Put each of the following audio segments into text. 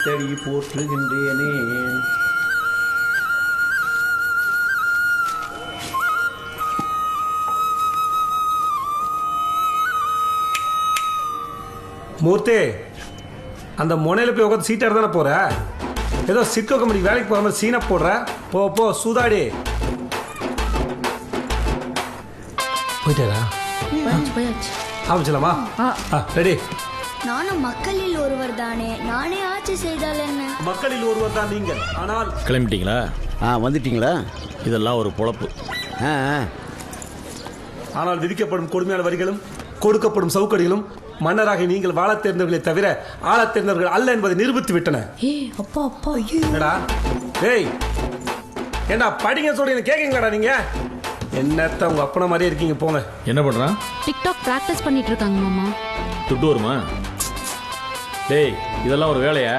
தேடி போற்றுகின்றேனே. மூர்த்தி, அந்த முனையில் போய் உட்காந்து சீட்டாக தானே போகிற? ஏதோ சிட்கோ கம்பெனி வேலைக்கு போகிற மாதிரி சீனை போடுற. போ போ சூதாடி. போயிட்டாரா? ஆரம்பிச்சலாமா? ரெடி. நானும் மக்களில் ஒருவர் தானே, நானே ஆட்சி செய்தால் என்ன? மக்களில் ஒருவர் தான் நீங்கள். ஆனால் கிளம்பிட்டீங்களா? வந்துட்டீங்களா? இதெல்லாம் ஒரு பொழப்பு. ஆனால் விதிக்கப்படும் கொடுமையான வரிகளும் கொடுக்கப்படும் சவுக்கடிகளும் மன்னராக நீங்கள் வாழத் தேர்ந்தவர்களை தவிர ஆளத் தேர்ந்தவர்கள் அல்ல என்பதை நிரூபித்து விட்டன. என்னடா ஏய், ஏண்டா படிங்க சொல்றீங்க, கேட்குங்களாடா நீங்க? என்னத்த உங்க அப்பன மாதிரியே இருக்கீங்க. போங்க. என்ன பண்றான்? டிக்டாக் பிராக்டிஸ் பண்ணிட்டு இருக்காங்க மாமா. துட்டு வருமா? டேய், இதெல்லாம் ஒரு வேலையா?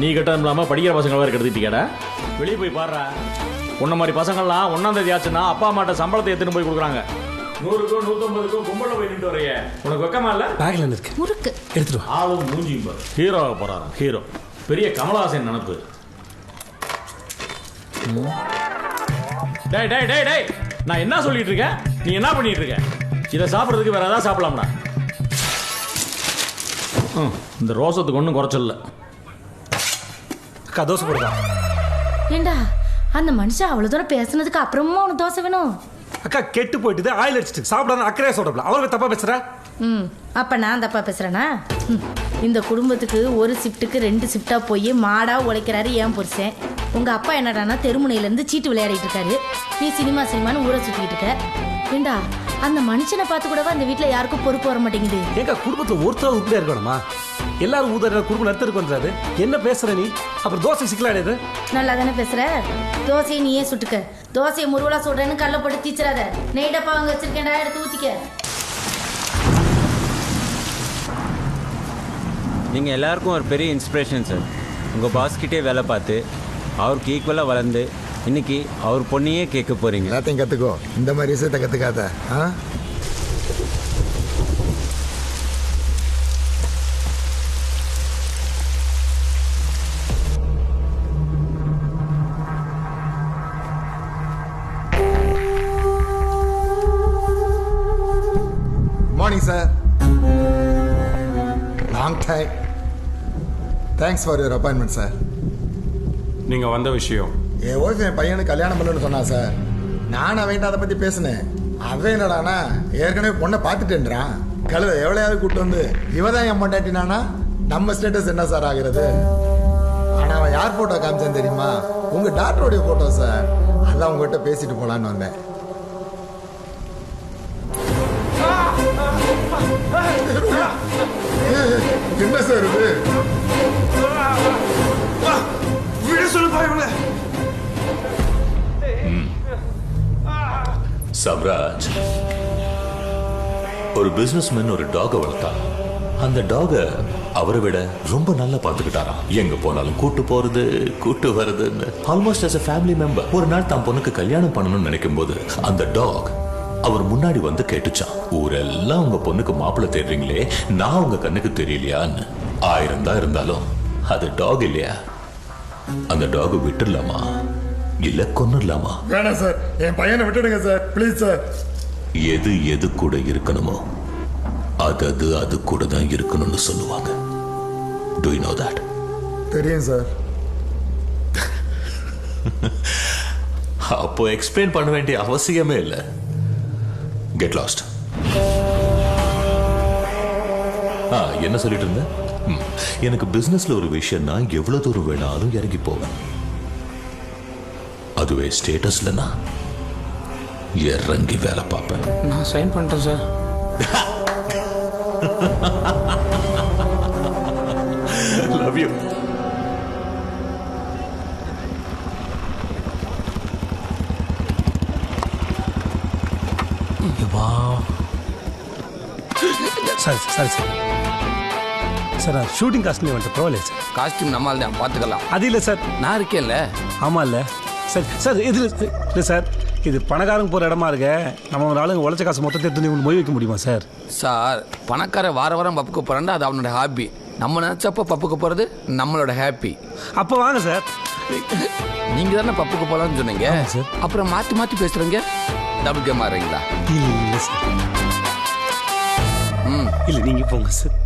நீ கட்டதும் இல்லாமல் படிக்கிற பசங்களை வேறு கெடுத்துட்டீங்கடா. வெளியே போய் பாடுறா. உன்ன மாதிரி பசங்கள்லாம் 1ஆம் தேதி ஆச்சுன்னா அப்பா அம்மாட்ட சம்பளத்தை எடுத்துன்னு போய் கொடுக்குறாங்க. 100க்கும் 150க்கும் கும்பலில் போய் நின்று வரைய உனக்கு வெக்கமா இல்லை? பேக்ல இருக்கு, முறுக்கு எடுத்துட்டு வா. ஆளும் மூஞ்சியும் பாரு. ஹீரோவாக போறாராம். ஹீரோ பெரிய கமலஹாசன் நினப்பு. டேய் டேய் டேய் டேய், நான் என்ன சொல்லிட்டு இருக்கேன், நீ என்ன பண்ணிட்டு இருக்க? இதை சாப்பிட்றதுக்கு வேற ஏதாவது சாப்பிடலாம்டா. இந்த ரோசத்துக்கு ஒன்றும் குறைச்சல. அக்கா தோசை போடுதா? ஏண்டா அந்த மனுஷன் அவ்வளவு தூரம் பேசுனதுக்கு அப்புறமா உனக்கு தோசை வேணும்? அக்கா கெட்டு போயிட்டு ஆயில் அடிச்சிட்டு சாப்பிடாத அக்கறையா சொல்றப்பல அவருக்கு தப்பா பேசுற. அப்ப நான் தப்பா பேசுறேனா? இந்த குடும்பத்துக்கு ஒரு ஷிஃப்ட்டுக்கு 2 ஷிஃப்டா போய் மாடா உழைக்கிறாரு ஏன் புருஷன். உங்க அப்பா என்னடானா தெருமுனையில இருந்து சீட்டு விளையாடிட்டு இருக்காரு, நீ சினிமான்னு ஊரை சுத்திக்கிட்டு இருக்க. ஏண்டா அந்த மனுஷனை பார்த்து கூடவா அந்த வீட்டுல யாருக்கும் பொறுப்பு வர மாட்டேங்குது? எங்க குடும்பத்துல ஒருத்தர் உருப்படியா இருக்கணுமா? எல்லாரும் ஊதற குடும்பம் நடத்துறதுக்கு வந்துறாரு. என்ன பேசுற நீ? அப்புறம் தோசை சிக்கலாடியது. நல்லா தானே பேசுற. தோசையை நீயே சுட்டுக்க. தோசையை முருவலா சுடுறேன்னு கல்ல போட்டு தீச்சிடாத. நெய்டப்பா அங்க வச்சிருக்கேன்டா, எடுத்து ஊத்திக்க. நீங்கள் எல்லாருக்கும் ஒரு பெரிய இன்ஸ்பிரேஷன் சார். உங்கள் பாஸ்கிட்டே வேலை பார்த்து அவருக்கு ஈக்குவலாக வளர்ந்து இன்னைக்கு அவர் பொண்ணையே கேட்க போகிறீங்க. எல்லாத்தையும் கற்றுக்கோ, இந்த மாதிரி விஷயத்தை கற்றுக்காத. Morning sir. Long time. Thanks for your appointment sir. நீங்கள் வந்த விஷயம், என் ஒய்ஃப் என் பையனுக்கு கல்யாணம் பண்ணணும்னு சொன்னான் சார். நானும் அவன்கிட்ட அதை பற்றி பேசினேன். அவன் என்னடானா ஏற்கனவே பொண்ணை பார்த்துட்டேன்றான். கழுத எவ்வளையாவது கூப்பிட்டு வந்து இவதான் என் பொண்டாட்டினானா நம்ம ஸ்டேட்டஸ் என்ன சார் ஆகிறது? ஆனால் அவன் யார் ஃபோட்டோ காமிச்சான்னு தெரியுமா? உங்கள் டாக்டருடைய ஃபோட்டோ சார். அதான் உங்கள்கிட்ட பேசிட்டு போகலான்னு வந்தேன். என்ன சார் இது? சம்ராஜ், ஒரு பிசினஸ்மேன் ஒரு டாக வளர்த்தான். அந்த டாக அவரை விட ரொம்ப நல்லா பார்த்துக்கிட்டாராம். எங்க போனாலும் கூட்டு போறது கூட்டு வர்றதுன்னு almost as a family member. ஒரு நாள் தான் பொண்ணுக்கு கல்யாணம் பண்ணணும்னு நினைக்கும் போது அந்த டாக் அவர் முன்னாடி வந்து கேட்டுச்சான், ஊரெல்லாம் உங்க பொண்ணுக்கு மாப்பிள்ளை தேடுறீங்களே, நான் உங்க கண்ணுக்கு தெரியலையான்னு. 1000 தான் இருந்தாலும் அது டாக் இல்லையா? அந்த டாக் விட்டுடலாமா இல்ல கொன்னுடலாமா? வேணாம் சார், என் பையனை விட்டுடுங்க சார், ப்ளீஸ் சார். எது எது கூட இருக்கணுமோ அது கூட தான் இருக்கணும்னு சொல்லுவாங்க. Do you know that? தெரியும் சார். அப்போ எக்ஸ்பிளைன் பண்ண வேண்டிய அவசியமே இல்லை. Get lost. என்ன சொல்லிட்டு இருந்த? எனக்கு பிசினஸ்ல ஒரு விஷயம்னா எவ்வளவு தூரம் வேணாலும் இறங்கி போவேன். அதுவே ஸ்டேட்டஸ்லனா இறங்கி வேலை பார்ப்பேன். நான் சைன் பண்ணிட்டேன் சார். Love you. சரி சரி சார். சார் ஷூட்டிங் காஸ்ட்யூம் வந்துட்டு பரவாயில்ல சார். காஸ்டியூம் நம்மால் தான் பார்த்துக்கலாம். அது இல்லை சார். நான் இருக்கேன்ல. ஆமாம் இல்லை சார். சார் இதில் இல்லை சார், இது பணக்காரங்க போகிற இடமா இருக்க. நம்ம ஒரு ஆளுங்க உழைச்ச காசு மொத்தத்தை எடுத்து மொய் வைக்க முடியுமா சார்? சார் பணக்கார வாரம் பப்புக்கு போகிறாண்டா, அது அவனோட ஹாபி. நம்ம நினச்சப்போ பப்புக்கு போகிறது நம்மளோட ஹாப்பி. அப்போ வாங்க சார். நீங்கள் தானே பப்புக்கு போகலான்னு சொன்னீங்க சார். அப்புறம் மாற்றி மாற்றி பேசுகிறீங்க. டபுள் கேம் ஆடுறீங்களா? இல்லை சார். ம் இல்லை நீங்கள் போங்க சார்.